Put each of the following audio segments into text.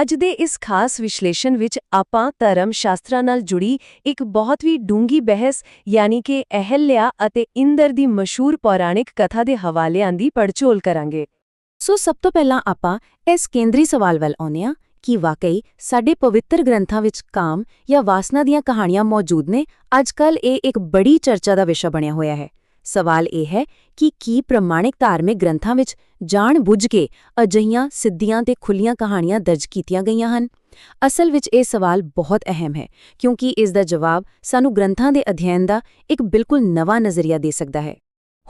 ਅੱਜ ਦੇ ਇਸ ਖਾਸ ਵਿਸ਼ਲੇਸ਼ਣ ਵਿੱਚ ਆਪਾਂ ਧਰਮ ਸ਼ਾਸਤਰਾਂ ਨਾਲ ਜੁੜੀ ਇੱਕ ਬਹੁਤ ਵੀ ਡੂੰਗੀ ਬਹਿਸ ਯਾਨੀ ਕਿ ਅਹਿल्या ਅਤੇ ਇੰਦਰ ਦੀ ਮਸ਼ਹੂਰ ਪੌਰਾਣਿਕ ਕਥਾ ਦੇ ਹਵਾਲਿਆਂ ਦੀ ਪੜਚੋਲ ਕਰਾਂਗੇ। ਸੋ ਸਭ ਤੋਂ ਪਹਿਲਾਂ ਆਪਾਂ ਇਸ ਕੇਂਦਰੀ ਸਵਾਲ ਵੱਲ ਆਉਂਦੇ ਹਾਂ ਕਿ ਵਾਕਈ ਸਾਡੇ ਪਵਿੱਤਰ ਗ੍ਰੰਥਾਂ ਵਿੱਚ ਕਾਮ ਜਾਂ ਵਾਸਨਾ ਦੀਆਂ ਕਹਾਣੀਆਂ ਮੌਜੂਦ ਨੇ। ਅੱਜਕੱਲ ਇਹ ਇੱਕ ਬੜੀ ਚਰਚਾ ਦਾ ਵਿਸ਼ਾ ਬਣਿਆ ਹੋਇਆ ਹੈ। ਸਵਾਲ ਇਹ ਹੈ ਕਿ ਕੀ ਪ੍ਰਮਾਣਿਕ ਧਾਰਮਿਕ ਗ੍ਰੰਥਾਂ ਵਿੱਚ ਜਾਣ-ਬੁੱਝ ਕੇ ਅਜਿਹੀਆਂ ਸਿੱਧੀਆਂ ਤੇ ਖੁੱਲੀਆਂ ਕਹਾਣੀਆਂ ਦਰਜ ਕੀਤੀਆਂ ਗਈਆਂ ਹਨ। ਅਸਲ ਵਿੱਚ ਇਹ ਸਵਾਲ ਬਹੁਤ ਅਹਿਮ ਹੈ ਕਿਉਂਕਿ ਇਸ ਦਾ ਜਵਾਬ ਸਾਨੂੰ ਗ੍ਰੰਥਾਂ ਦੇ ਅਧਿਐਨ ਦਾ ਇੱਕ ਬਿਲਕੁਲ ਨਵਾਂ ਨਜ਼ਰੀਆ ਦੇ ਸਕਦਾ ਹੈ।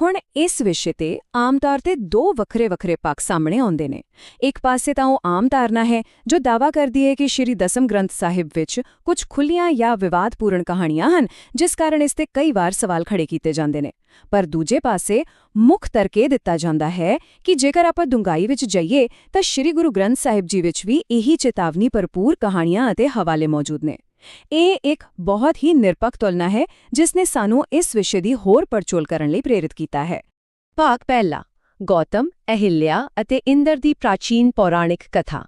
ਹੁਣ ਇਸ ਵਿਸ਼ੇ ਤੇ ਆਮ ਤੌਰ ਤੇ ਦੋ ਵੱਖਰੇ ਪੱਖ ਸਾਹਮਣੇ ਆਉਂਦੇ ਨੇ। ਇੱਕ ਪਾਸੇ ਤਾਂ ਉਹ ਆਮ ਧਾਰਨਾ ਹੈ ਜੋ ਦਾਅਵਾ ਕਰਦੀ ਹੈ ਕਿ ਸ਼੍ਰੀ ਦਸਮ ਗ੍ਰੰਥ ਸਾਹਿਬ ਵਿੱਚ ਕੁਝ ਖੁੱਲੀਆਂ ਜਾਂ ਵਿਵਾਦਪੂਰਨ ਕਹਾਣੀਆਂ ਹਨ ਜਿਸ ਕਾਰਨ ਇਸ ਤੇ ਕਈ ਵਾਰ ਸਵਾਲ ਖੜੇ ਕੀਤੇ ਜਾਂਦੇ ਨੇ। ਪਰ ਦੂਜੇ ਪਾਸੇ ਮੁੱਖ ਤਰਕ ਇਹ ਦਿੱਤਾ ਜਾਂਦਾ ਹੈ ਕਿ ਜੇਕਰ ਆਪਾਂ ਡੂੰਘਾਈ ਵਿੱਚ ਜਾਈਏ ਤਾਂ ਸ਼੍ਰੀ ਗੁਰੂ ਗ੍ਰੰਥ ਸਾਹਿਬ ਜੀ ਵਿੱਚ ਵੀ ਇਹੀ ਚੇਤਾਵਨੀ ਭਰਪੂਰ ਕਹਾਣੀਆਂ ਅਤੇ ਹਵਾਲੇ ਮੌਜੂਦ ਨੇ। ਇਹ ਇੱਕ ਬਹੁਤ ਹੀ ਨਿਰਪੱਖ ਤੁਲਨਾ ਹੈ ਜਿਸ ਨੇ ਸਾਨੂੰ ਇਸ ਵਿਸ਼ੇ ਦੀ ਹੋਰ ਪੜਚੋਲ ਕਰਨ ਲਈ ਪ੍ਰੇਰਿਤ ਕੀਤਾ ਹੈ। ਭਾਗ ਪਹਿਲਾ, ਗੌਤਮ, ਅਹਿल्या ਅਤੇ ਇੰਦਰ ਦੀ ਪ੍ਰਾਚੀਨ ਪੌਰਾਣਿਕ ਕਥਾ।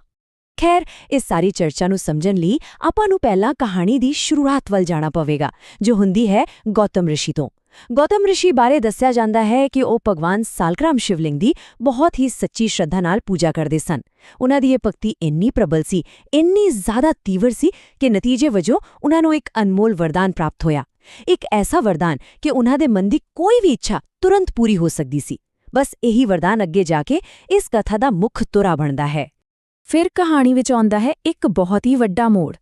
ਖੈਰ, ਇਸ ਸਾਰੀ ਚਰਚਾ ਨੂੰ ਸਮਝਣ ਲਈ ਆਪਾਂ ਨੂੰ ਪਹਿਲਾਂ ਕਹਾਣੀ ਦੀ ਸ਼ੁਰੂਆਤ ਵੱਲ ਜਾਣਾ ਪਵੇਗਾ ਜੋ ਹੁੰਦੀ ਹੈ ਗੌਤਮ ਰਿਸ਼ੀ ਤੋਂ। ਗੌਤਮ ਰਿਸ਼ੀ ਬਾਰੇ ਦੱਸਿਆ ਜਾਂਦਾ ਹੈ ਕਿ ਉਹ ਭਗਵਾਨ ਸਾਲਗ੍ਰਾਮ ਸ਼ਿਵਲਿੰਗ ਦੀ ਬਹੁਤ ਹੀ ਸੱਚੀ ਸ਼ਰਧਾ ਨਾਲ ਪੂਜਾ ਕਰਦੇ ਸਨ। ਉਨ੍ਹਾਂ ਦੀ ਇਹ ਭਗਤੀ ਇੰਨੀ ਪ੍ਰਬਲ ਸੀ, ਇੰਨੀ ਜ਼ਿਆਦਾ ਤੀਵਰ ਸੀ ਕਿ ਨਤੀਜੇ ਵਜੋਂ ਉਨ੍ਹਾਂ ਨੂੰ ਇੱਕ ਅਨਮੋਲ ਵਰਦਾਨ ਪ੍ਰਾਪਤ ਹੋਇਆ। ਇੱਕ ਐਸਾ ਵਰਦਾਨ ਕਿ ਉਨ੍ਹਾਂ ਦੇ ਮਨ ਦੀ ਕੋਈ ਵੀ ਇੱਛਾ ਤੁਰੰਤ ਪੂਰੀ ਹੋ ਸਕਦੀ ਸੀ। ਬਸ ਇਹੀ ਵਰਦਾਨ ਅੱਗੇ ਜਾ ਕੇ ਇਸ ਕਥਾ ਦਾ ਮੁੱਖ ਧੁਰਾ ਬਣਦਾ ਹੈ। ਫਿਰ ਕਹਾਣੀ ਵਿੱਚ ਆਉਂਦਾ ਹੈ ਇੱਕ ਬਹੁਤ ਹੀ ਵੱਡਾ ਮੋੜ।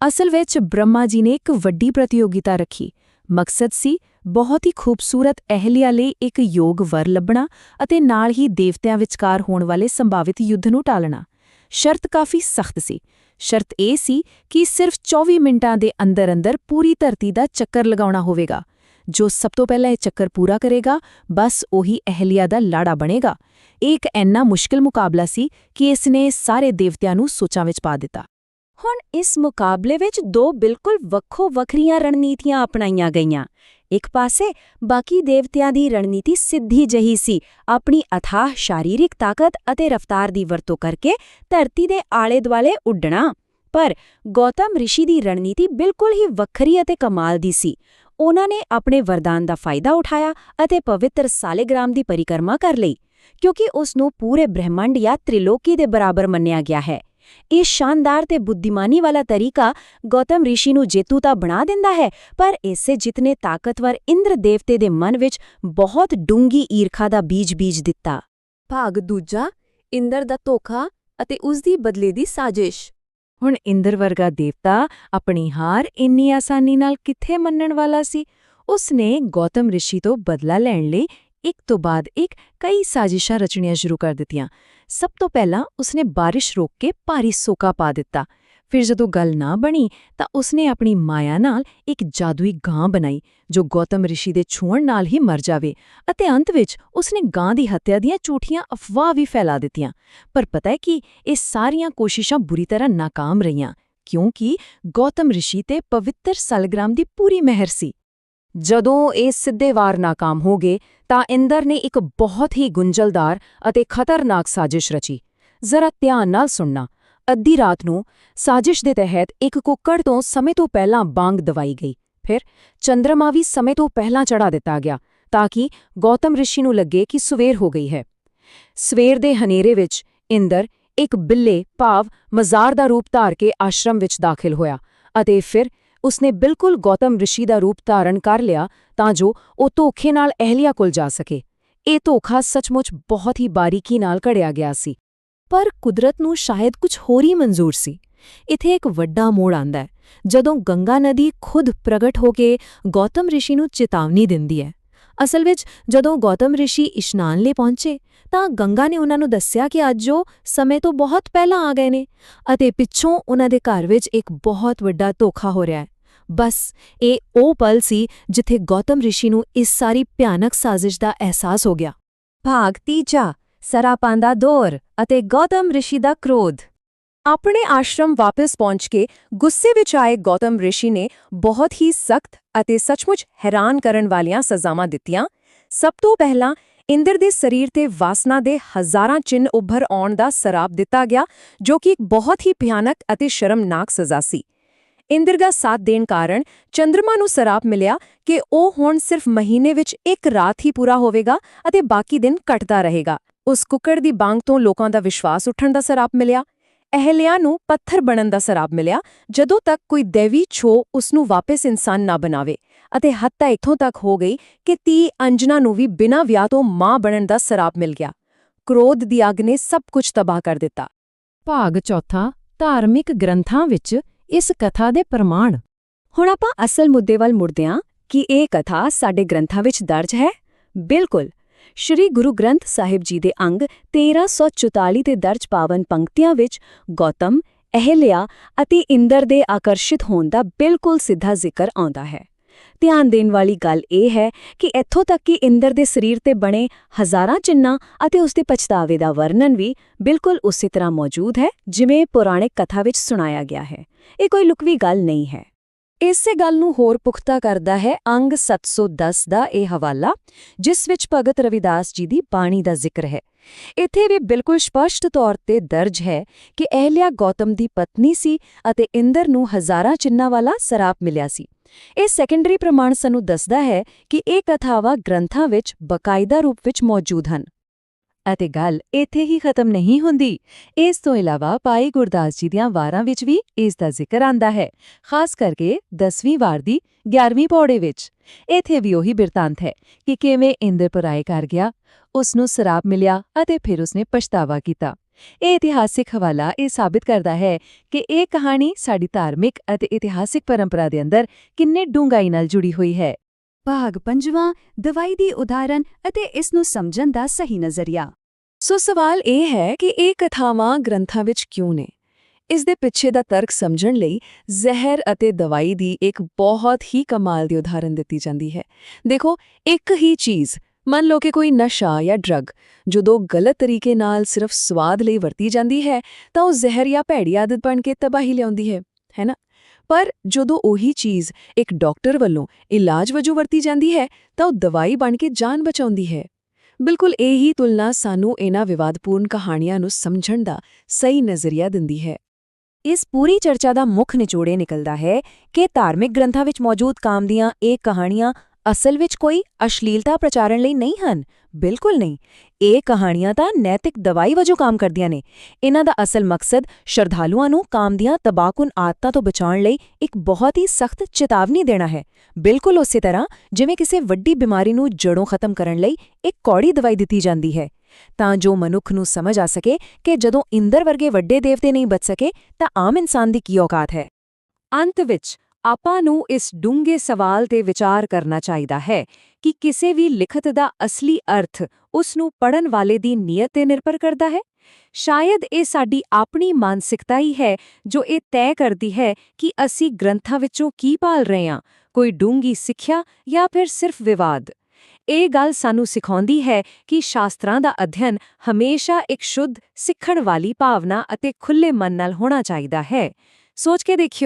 ਅਸਲ ਵਿੱਚ ਬ੍ਰਹਮਾ ਜੀ ਨੇ ਇੱਕ ਵੱਡੀ ਪ੍ਰਤੀਯੋਗਿਤਾ ਰੱਖੀ। ਮਕਸਦ ਸੀ ਬਹੁਤ ਹੀ ਖੂਬਸੂਰਤ ਅਹਿल्या ਲਈ ਇੱਕ ਯੋਗ ਵਰ ਲੱਭਣਾ ਅਤੇ ਨਾਲ ਹੀ ਦੇਵਤਿਆਂ ਵਿਚਕਾਰ ਹੋਣ ਵਾਲੇ ਸੰਭਾਵਿਤ ਯੁੱਧ ਨੂੰ ਟਾਲਣਾ। ਸ਼ਰਤ ਕਾਫੀ ਸਖਤ ਸੀ। ਸ਼ਰਤ ਇਹ ਸੀ ਕਿ ਸਿਰਫ 24 ਮਿੰਟਾਂ ਦੇ ਅੰਦਰ-ਅੰਦਰ ਪੂਰੀ ਧਰਤੀ ਦਾ ਚੱਕਰ ਲਗਾਉਣਾ ਹੋਵੇਗਾ। ਜੋ ਸਭ ਤੋਂ ਪਹਿਲਾਂ ਇਹ ਚੱਕਰ ਪੂਰਾ ਕਰੇਗਾ ਬਸ ਉਹੀ ਅਹਿल्या ਦਾ ਲਾੜਾ ਬਣੇਗਾ। ਇਹ ਇੱਕ ਇੰਨਾ ਮੁਸ਼ਕਿਲ ਮੁਕਾਬਲਾ ਸੀ ਕਿ ਇਸ ਨੇ ਸਾਰੇ ਦੇਵਤਿਆਂ ਨੂੰ ਸੋਚਾਂ ਵਿੱਚ ਪਾ ਦਿੱਤਾ। ਹੁਣ ਇਸ ਮੁਕਾਬਲੇ ਵਿੱਚ ਦੋ ਬਿਲਕੁਲ ਵੱਖੋ-ਵੱਖਰੀਆਂ ਰਣਨੀਤੀਆਂ ਅਪਣਾਈਆਂ ਗਈਆਂ। ਇੱਕ ਪਾਸੇ ਬਾਕੀ ਦੇਵਤਿਆਂ ਦੀ ਰਣਨੀਤੀ ਸਿੱਧੀ ਜਹੀ ਸੀ, ਆਪਣੀ ਅਥਾਹ ਸ਼ਾਰੀਰਿਕ ਤਾਕਤ ਅਤੇ ਰਫ਼ਤਾਰ ਦੀ ਵਰਤੋਂ ਕਰਕੇ ਧਰਤੀ ਦੇ ਆਲੇ-ਦੁਆਲੇ ਉੱਡਣਾ। ਪਰ ਗੌਤਮ ਰਿਸ਼ੀ ਦੀ ਰਣਨੀਤੀ ਬਿਲਕੁਲ ਹੀ ਵੱਖਰੀ ਅਤੇ ਕਮਾਲ ਦੀ ਸੀ। ਉਹਨਾਂ ਨੇ ਆਪਣੇ ਵਰਦਾਨ ਦਾ ਫਾਇਦਾ ਉਠਾਇਆ ਅਤੇ ਪਵਿੱਤਰ ਸਾਲਿਗ੍ਰਾਮ ਦੀ ਪਰਿਕਰਮਾ ਕਰ ਲਈ ਕਿਉਂਕਿ ਉਸ ਨੂੰ ਪੂਰੇ ਬ੍ਰਹਿਮੰਡ ਜਾਂ ਤ੍ਰਿਲੋਕੀ ਦੇ ਬਰਾਬਰ ਮੰਨਿਆ ਗਿਆ ਹੈ। ਇਹ ਸ਼ਾਨਦਾਰ ਤੇ ਬੁੱਧੀਮਾਨੀ ਵਾਲਾ ਤਰੀਕਾ ਗੌਤਮ ਰਿਸ਼ੀ ਨੂੰ ਜੇਤੂ ਤਾਂ ਬਣਾ ਦਿੰਦਾ ਹੈ ਪਰ ਇਸੇ ਜਿਤਨੇ ਤਾਕਤਵਰ ਇੰਦਰ ਦੇਵਤੇ ਦੇ ਮਨ ਵਿੱਚ ਬਹੁਤ ਡੂੰਗੀ ਈਰਖਾ ਦਾ ਬੀਜ ਦਿੱਤਾ। ਭਾਗ ਦੂਜਾ, ਇੰਦਰ ਦਾ ਧੋਖਾ ਅਤੇ ਉਸ ਦੀ ਬਦਲੇ ਦੀ ਸਾਜ਼ਿਸ਼। ਹੁਣ ਇੰਦਰ ਵਰਗਾ ਦੇਵਤਾ ਆਪਣੀ ਹਾਰ ਇੰਨੀ ਆਸਾਨੀ ਨਾਲ ਕਿੱਥੇ ਮੰਨਣ ਵਾਲਾ ਸੀ। ਉਸ ਨੇ ਗੌਤਮ ਰਿਸ਼ੀ ਤੋਂ ਬਦਲਾ ਲੈਣ ਲਈ ਇੱਕ ਤੋਂ ਬਾਅਦ ਇੱਕ ਕਈ ਸਾਜ਼ਿਸ਼ਾਂ ਰਚਣੀਆਂ ਸ਼ੁਰੂ ਕਰ ਦਿੱਤੀਆਂ। ਸਭ ਤੋਂ ਪਹਿਲਾਂ ਉਸਨੇ ਬਾਰਿਸ਼ ਰੋਕ ਕੇ ਭਾਰੀ ਸੋਕਾ ਪਾ ਦਿੱਤਾ। ਫਿਰ ਜਦੋਂ ਗੱਲ ਨਾ ਬਣੀ ਤਾਂ ਉਸਨੇ ਆਪਣੀ ਮਾਇਆ ਨਾਲ ਇੱਕ ਜਾਦੂਈ ਗਾਂ ਬਣਾਈ ਜੋ ਗੌਤਮ ਰਿਸ਼ੀ ਦੇ ਛੂਹਣ ਨਾਲ ਹੀ ਮਰ ਜਾਵੇ ਅਤੇ ਅੰਤ ਵਿੱਚ ਉਸਨੇ ਗਾਂ ਦੀ ਹੱਤਿਆ ਦੀਆਂ ਝੂਠੀਆਂ ਅਫਵਾਹ ਵੀ ਫੈਲਾ ਦਿੱਤੀਆਂ। ਪਰ ਪਤਾ ਹੈ ਕਿ ਇਹ ਸਾਰੀਆਂ ਕੋਸ਼ਿਸ਼ਾਂ ਬੁਰੀ ਤਰ੍ਹਾਂ ਨਾਕਾਮ ਰਹੀਆਂ ਕਿਉਂਕਿ ਗੌਤਮ ਰਿਸ਼ੀ ਤੇ ਪਵਿੱਤਰ ਸਾਲਿਗ੍ਰਾਮ ਦੀ ਪੂਰੀ ਮਿਹਰ ਸੀ। ਜਦੋਂ ਇਹ ਸਿੱਧੇ ਵਾਰ ਨਾਕਾਮ ਹੋ ਗਏ ਤਾਂ ਇੰਦਰ ਨੇ ਇੱਕ ਬਹੁਤ ਹੀ ਗੁੰਝਲਦਾਰ ਅਤੇ ਖਤਰਨਾਕ ਸਾਜ਼ਿਸ਼ ਰਚੀ। ਜ਼ਰਾ ਧਿਆਨ ਨਾਲ ਸੁਣਨਾ। ਅੱਧੀ ਰਾਤ ਨੂੰ ਸਾਜ਼ਿਸ਼ ਦੇ ਤਹਿਤ ਇੱਕ ਕੁੱਕੜ ਤੋਂ ਸਮੇਂ ਤੋਂ ਪਹਿਲਾਂ ਬਾਂਗ ਦਵਾਈ ਗਈ। ਫਿਰ ਚੰਦਰਮਾ ਵੀ ਸਮੇਂ ਤੋਂ ਪਹਿਲਾਂ ਚੜ੍ਹਾ ਦਿੱਤਾ ਗਿਆ ਤਾਂ ਕਿ ਗੌਤਮ ਰਿਸ਼ੀ ਨੂੰ ਲੱਗੇ ਕਿ ਸਵੇਰ ਹੋ ਗਈ ਹੈ। ਸਵੇਰ ਦੇ ਹਨੇਰੇ ਵਿੱਚ ਇੰਦਰ ਇੱਕ ਬਿੱਲੇ ਭਾਵ ਮਜ਼ਾਰ ਦਾ ਰੂਪ ਧਾਰ ਕੇ ਆਸ਼ਰਮ ਵਿੱਚ ਦਾਖਲ ਹੋਇਆ ਅਤੇ ਫਿਰ ਉਸਨੇ ਬਿਲਕੁਲ ਗੌਤਮ ਰਿਸ਼ੀ ਦਾ ਰੂਪ ਧਾਰਨ ਕਰ ਲਿਆ ਤਾਂ ਜੋ ਉਹ ਧੋਖੇ ਨਾਲ ਅਹਿल्या ਕੋਲ ਜਾ ਸਕੇ। ਇਹ ਧੋਖਾ ਸੱਚਮੁੱਚ ਬਹੁਤ ਹੀ ਬਾਰੀਕੀ ਨਾਲ ਘੜਿਆ ਗਿਆ ਸੀ ਪਰ ਕੁਦਰਤ ਨੂੰ ਸ਼ਾਇਦ ਕੁਝ ਹੋਰ ਹੀ ਮਨਜ਼ੂਰ ਸੀ। ਇੱਥੇ ਇੱਕ ਵੱਡਾ ਮੋੜ ਆਂਦਾ ਹੈ ਜਦੋਂ ਗੰਗਾ ਨਦੀ ਖੁਦ ਪ੍ਰਗਟ ਹੋ ਕੇ ਗੌਤਮ ਰਿਸ਼ੀ ਨੂੰ ਚੇਤਾਵਨੀ ਦਿੰਦੀ ਹੈ। ਅਸਲ ਵਿੱਚ ਜਦੋਂ ਗੌਤਮ ਰਿਸ਼ੀ ਇਸ਼ਨਾਨ ਲਈ ਪਹੁੰਚੇ ਤਾਂ ਗੰਗਾ ਨੇ ਉਹਨਾਂ ਨੂੰ ਦੱਸਿਆ ਕਿ ਅੱਜ ਉਹ ਸਮੇਂ ਤੋਂ ਬਹੁਤ ਪਹਿਲਾਂ ਆ ਗਏ ਨੇ ਅਤੇ ਪਿੱਛੋਂ ਉਹਨਾਂ ਦੇ ਘਰ ਵਿੱਚ ਇੱਕ ਬਹੁਤ ਵੱਡਾ ਧੋਖਾ ਹੋ ਰਿਹਾ ਹੈ। ਬਸ ਇਹ ਉਹ ਪਲ ਸੀ ਜਿੱਥੇ ਗੌਤਮ ਰਿਸ਼ੀ ਨੂੰ ਇਸ ਸਾਰੀ ਭਿਆਨਕ ਸਾਜ਼ਿਸ਼ ਦਾ ਅਹਿਸਾਸ ਹੋ ਗਿਆ। ਭਾਗ ਤੀਜਾ, ਸਰਾਪਾਂ ਦਾ ਦੌਰ ਅਤੇ ਗੌਤਮ ਰਿਸ਼ੀ ਦਾ ਕ੍ਰੋਧ। ਆਪਣੇ ਆਸ਼ਰਮ ਵਾਪਸ ਪਹੁੰਚ ਕੇ ਗੁੱਸੇ ਵਿੱਚ ਆਏ ਗੌਤਮ ਰਿਸ਼ੀ ਨੇ ਬਹੁਤ ਹੀ ਸਖਤ ਅਤੇ ਸੱਚਮੁੱਚ ਹੈਰਾਨ ਕਰਨ ਵਾਲੀਆਂ ਸਜ਼ਾਵਾਂ ਦਿੱਤੀਆਂ। ਸਭ ਤੋਂ ਪਹਿਲਾਂ ਇੰਦਰ ਦੇ ਸਰੀਰ ਤੇ ਵਾਸਨਾ ਦੇ ਹਜ਼ਾਰਾਂ ਚਿੰਨ੍ਹ ਉੱਭਰ ਆਉਣ ਦਾ ਸਰਾਪ ਦਿੱਤਾ ਗਿਆ, ਜੋ ਕਿ ਇੱਕ ਬਹੁਤ ਹੀ ਭਿਆਨਕ ਅਤੇ ਸ਼ਰਮਨਾਕ ਸਜ਼ਾ ਸੀ। ਇੰਦਰ ਦਾ ਸਾਥ ਦੇਣ ਕਾਰਨ ਚੰਦਰਮਾ ਨੂੰ ਸਰਾਪ ਮਿਲਿਆ ਕਿ ਉਹ ਹੁਣ ਸਿਰਫ ਮਹੀਨੇ ਵਿੱਚ ਇੱਕ ਰਾਤ ਹੀ ਪੂਰਾ ਹੋਵੇਗਾ ਅਤੇ ਬਾਕੀ ਦਿਨ ਕੱਟਦਾ ਰਹੇਗਾ। ਉਸ ਕੁੱਕੜ ਦੀ ਬਾਂਗ ਤੋਂ ਲੋਕਾਂ ਦਾ ਵਿਸ਼ਵਾਸ ਉੱਠਣ ਦਾ ਸਰਾਪ ਮਿਲਿਆ। ਅਹਿਲਿਆ ਨੂੰ ਪੱਥਰ ਬਣਨ ਦਾ ਸਰਾਪ ਮਿਲਿਆ, ਜਦੋਂ ਤੱਕ ਕੋਈ ਦੇਵੀ ਛੋਹ ਉਸ ਨੂੰ ਵਾਪਸ ਇਨਸਾਨ ਨਾ ਬਣਾਵੇ, ਅਤੇ ਹੱਦ ਇੱਥੋਂ ਤੱਕ ਹੋ ਗਈ ਕਿ 30 ਅੰਜਨਾ ਨੂੰ ਵੀ ਬਿਨਾਂ ਵਿਆਹ ਤੋਂ ਮਾਂ ਬਣਨ ਦਾ ਸਰਾਪ ਮਿਲ ਗਿਆ। ਕ੍ਰੋਧ ਦੀ ਅੱਗ ਨੇ ਸਭ ਕੁਝ ਤਬਾਹ ਕਰ ਦਿੱਤਾ। ਭਾਗ ਚੌਥਾ, ਧਾਰਮਿਕ ਗ੍ਰੰਥਾਂ ਵਿੱਚ ਇਸ ਕਥਾ ਦੇ ਪ੍ਰਮਾਣ। ਹੁਣ ਆਪਾਂ ਅਸਲ ਮੁੱਦੇ ਵੱਲ ਮੁੜਦੇ ਹਾਂ ਕਿ ਇਹ ਕਥਾ ਸਾਡੇ ਗ੍ਰੰਥਾਂ ਵਿੱਚ ਦਰਜ ਹੈ। ਬਿਲਕੁਲ, ਸ਼੍ਰੀ ਗੁਰੂ ਗ੍ਰੰਥ ਸਾਹਿਬ ਜੀ ਦੇ ਅੰਗ 1344 ਤੇ ਦਰਜ ਪਾਵਨ ਪੰਕਤੀਆਂ ਵਿੱਚ ਗੌਤਮ, ਅਹਿਲਿਆ ਅਤੇ ਇੰਦਰ ਦੇ ਆਕਰਸ਼ਿਤ ਹੋਣ ਦਾ ਬਿਲਕੁਲ ਸਿੱਧਾ ਜ਼ਿਕਰ ਆਉਂਦਾ ਹੈ। ਧਿਆਨ ਦੇਣ ਵਾਲੀ ਗੱਲ ਇਹ ਹੈ ਕਿ ਇੱਥੋਂ ਤੱਕ ਕਿ ਇੰਦਰ ਦੇ ਸਰੀਰ ਤੇ ਬਣੇ ਹਜ਼ਾਰਾਂ ਚਿੰਨ੍ਹਾਂ ਅਤੇ ਉਸ ਦੇ ਪਛਤਾਵੇ ਦਾ ਵਰਣਨ ਵੀ ਬਿਲਕੁਲ ਉਸੇ ਤਰ੍ਹਾਂ ਮੌਜੂਦ ਹੈ ਜਿਵੇਂ ਪੌਰਾਣਿਕ ਕਥਾ ਵਿੱਚ ਸੁਣਾਇਆ ਗਿਆ ਹੈ। ਇਹ ਕੋਈ ਲੁਕਵੀਂ ਗੱਲ ਨਹੀਂ ਹੈ। ਇਸੇ ਗੱਲ ਨੂੰ ਹੋਰ ਪੁਖਤਾ ਕਰਦਾ ਹੈ ਅੰਗ 710 ਦਾ ਇਹ ਹਵਾਲਾ, ਜਿਸ ਵਿੱਚ ਭਗਤ ਰਵਿਦਾਸ ਜੀ ਦੀ ਬਾਣੀ ਦਾ ਜ਼ਿਕਰ ਹੈ। ਇੱਥੇ ਵੀ ਬਿਲਕੁਲ ਸਪਸ਼ਟ ਤੌਰ ਤੇ ਦਰਜ ਹੈ ਕਿ ਅਹਿਲਿਆ ਗੌਤਮ ਦੀ ਪਤਨੀ ਸੀ ਅਤੇ ਇੰਦਰ ਨੂੰ ਹਜ਼ਾਰਾਂ ਚਿੰਨ੍ਹਾਂ ਵਾਲਾ ਸਰਾਪ ਮਿਲਿਆ ਸੀ। ਇਹ ਸੈਕੰਡਰੀ ਪ੍ਰਮਾਣ ਸਾਨੂੰ ਦੱਸਦਾ ਹੈ ਕਿ ਇਹ ਕਥਾਵਾਂ ਗ੍ਰੰਥਾਂ ਵਿੱਚ ਬਕਾਇਦਾ ਰੂਪ ਵਿੱਚ ਮੌਜੂਦ ਹਨ। ਅਤੇ ਗੱਲ ਇੱਥੇ ਹੀ ਖਤਮ ਨਹੀਂ ਹੁੰਦੀ। ਇਸ ਤੋਂ ਇਲਾਵਾ ਭਾਈ ਗੁਰਦਾਸ ਜੀ ਦੀਆਂ ਵਾਰਾਂ ਵਿੱਚ ਵੀ ਇਸ ਦਾ ਜ਼ਿਕਰ ਆਂਦਾ ਹੈ, ਖਾਸ ਕਰਕੇ 10ਵੀਂ ਵਾਰ ਦੀ 11ਵੀਂ ਪੌੜੇ ਵਿੱਚ। ਇੱਥੇ ਵੀ ਉਹੀ ਬਿਰਤਾਂਤ ਹੈ ਕਿ ਕਿਵੇਂ ਇੰਦਰ ਪਰਾਏ ਕਰ ਗਿਆ, ਉਸ ਨੂੰ ਸਰਾਪ ਮਿਲਿਆ ਅਤੇ ਫਿਰ ਉਸਨੇ ਪਛਤਾਵਾ ਕੀਤਾ। ਇਹ ਇਤਿਹਾਸਿਕ ਹਵਾਲਾ ਇਹ ਸਾਬਿਤ ਕਰਦਾ ਹੈ ਕਿ ਇਹ ਕਹਾਣੀ ਸਾਡੀ ਧਾਰਮਿਕ ਅਤੇ ਇਤਿਹਾਸਿਕ ਪਰੰਪਰਾ ਦੇ ਅੰਦਰ ਕਿੰਨੇ ਡੂੰਘਾਈ ਨਾਲ ਜੁੜੀ ਹੋਈ ਹੈ। ਭਾਗ ਪੰਜਵਾਂ, ਦਵਾਈ ਦੀ ਉਦਾਹਰਨ ਅਤੇ ਇਸ ਨੂੰ ਸਮਝਣ ਦਾ ਸਹੀ ਨਜ਼ਰੀਆ। ਸੋ ਸਵਾਲ ਇਹ ਹੈ ਕਿ ਇਹ ਕਥਾਵਾਂ ਗ੍ਰੰਥਾਂ ਵਿੱਚ ਕਿਉਂ ਨੇ? ਇਸ ਦੇ ਪਿੱਛੇ ਦਾ ਤਰਕ ਸਮਝਣ ਲਈ ਜ਼ਹਿਰ ਅਤੇ ਦਵਾਈ ਦੀ ਇੱਕ ਬਹੁਤ ਹੀ ਕਮਾਲ ਦੀ ਉਦਾਹਰਨ ਦਿੱਤੀ ਜਾਂਦੀ ਹੈ। ਦੇਖੋ, ਇੱਕ ਹੀ ਚੀਜ਼, ਮੰਨ ਲਓ ਕਿ ਕੋਈ ਨਸ਼ਾ ਜਾਂ ਡਰੱਗ, ਜਦੋਂ ਗਲਤ ਤਰੀਕੇ ਨਾਲ ਸਿਰਫ ਸਵਾਦ ਲਈ ਵਰਤੀ ਜਾਂਦੀ ਹੈ ਤਾਂ ਉਹ ਜ਼ਹਿਰ ਜਾਂ ਭੈੜੀ ਆਦਤ ਬਣ ਕੇ ਤਬਾਹੀ ਲਿਆਉਂਦੀ ਹੈ ਨਾ? ਪਰ ਜਦੋਂ ਉਹੀ ਚੀਜ਼ ਇੱਕ ਡਾਕਟਰ ਵੱਲੋਂ ਇਲਾਜ ਵਜੋਂ ਵਰਤੀ ਜਾਂਦੀ ਹੈ ਤਾਂ ਉਹ ਦਵਾਈ ਬਣ ਕੇ ਜਾਨ ਬਚਾਉਂਦੀ ਹੈ। ਬਿਲਕੁਲ ਇਹੀ ਤੁਲਨਾ ਸਾਨੂੰ ਇਹਨਾਂ ਵਿਵਾਦਪੂਰਨ ਕਹਾਣੀਆਂ ਨੂੰ ਸਮਝਣ ਦਾ ਸਹੀ ਨਜ਼ਰੀਆ ਦਿੰਦੀ ਹੈ। ਇਸ ਪੂਰੀ ਚਰਚਾ ਦਾ ਮੁੱਖ ਨਿਚੋੜ ਨਿਕਲਦਾ ਹੈ ਕਿ ਧਾਰਮਿਕ ਗ੍ਰੰਥਾਂ ਵਿੱਚ ਮੌਜੂਦ ਕਾਮ ਦੀਆਂ ਇਹ ਕਹਾਣੀਆਂ ਅਸਲ ਵਿੱਚ ਕੋਈ ਅਸ਼ਲੀਲਤਾ ਪ੍ਰਚਾਰਨ ਲਈ ਨਹੀਂ ਹਨ। ਬਿਲਕੁਲ ਨਹੀਂ। ਇਹ ਕਹਾਣੀਆਂ ਤਾਂ ਨੈਤਿਕ ਦਵਾਈ ਵਜੋਂ ਕੰਮ ਕਰਦੀਆਂ ਨੇ। ਇਹਨਾਂ ਦਾ ਅਸਲ ਮਕਸਦ ਸ਼ਰਧਾਲੂਆਂ ਨੂੰ ਕਾਮ ਦੀਆਂ ਤਬਾਹਕੁਨ ਆਦਤਾਂ ਤੋਂ ਬਚਾਉਣ ਲਈ ਇੱਕ ਬਹੁਤ ਹੀ ਸਖਤ ਚੇਤਾਵਨੀ ਦੇਣਾ ਹੈ। ਬਿਲਕੁਲ ਉਸੇ ਤਰ੍ਹਾਂ ਜਿਵੇਂ ਕਿਸੇ ਵੱਡੀ ਬਿਮਾਰੀ ਨੂੰ ਜੜੋਂ ਖਤਮ ਕਰਨ ਲਈ ਇੱਕ ਕੌੜੀ ਦਵਾਈ ਦਿੱਤੀ ਜਾਂਦੀ ਹੈ, ਤਾਂ ਜੋ ਮਨੁੱਖ ਨੂੰ ਸਮਝ ਆ ਸਕੇ ਕਿ ਜਦੋਂ ਇੰਦਰ ਵਰਗੇ ਵੱਡੇ ਦੇਵਤੇ ਨਹੀਂ ਬਚ ਸਕੇ ਤਾਂ ਆਮ ਇਨਸਾਨ ਦੀ ਕੀ ਔਕਾਤ ਹੈ। ਅੰਤ ਵਿੱਚ ਆਪਾਂ ਨੂੰ ਇਸ ਡੂੰਘੇ ਸਵਾਲ ਤੇ ਵਿਚਾਰ ਕਰਨਾ ਚਾਹੀਦਾ ਹੈ ਕਿ ਕਿਸੇ ਵੀ ਲਿਖਤ ਦਾ ਅਸਲੀ ਅਰਥ ਉਸ ਨੂੰ ਪੜ੍ਹਨ ਵਾਲੇ ਦੀ ਨੀਅਤ ਤੇ ਨਿਰਭਰ ਕਰਦਾ ਹੈ। ਸ਼ਾਇਦ ਇਹ ਸਾਡੀ ਆਪਣੀ ਮਾਨਸਿਕਤਾ ਹੀ ਹੈ ਜੋ ਇਹ ਤੈਅ ਕਰਦੀ ਹੈ ਕਿ ਅਸੀਂ ਗ੍ਰੰਥਾਂ ਵਿੱਚੋਂ ਕੀ ਭਾਲ ਰਹੇ ਹਾਂ, ਕੋਈ ਡੂੰਘੀ ਸਿੱਖਿਆ ਜਾਂ ਫਿਰ ਸਿਰਫ ਵਿਵਾਦ। ਇਹ ਗੱਲ ਸਾਨੂੰ ਸਿਖਾਉਂਦੀ ਹੈ ਕਿ ਸ਼ਾਸਤਰਾਂ ਦਾ ਅਧਿਐਨ ਹਮੇਸ਼ਾ ਇੱਕ ਸ਼ੁੱਧ, ਸਿੱਖਣ ਵਾਲੀ ਭਾਵਨਾ ਅਤੇ ਖੁੱਲ੍ਹੇ ਮਨ ਨਾਲ ਹੋਣਾ ਚਾਹੀਦਾ ਹੈ। ਸੋਚ ਕੇ ਦੇਖਿਓ।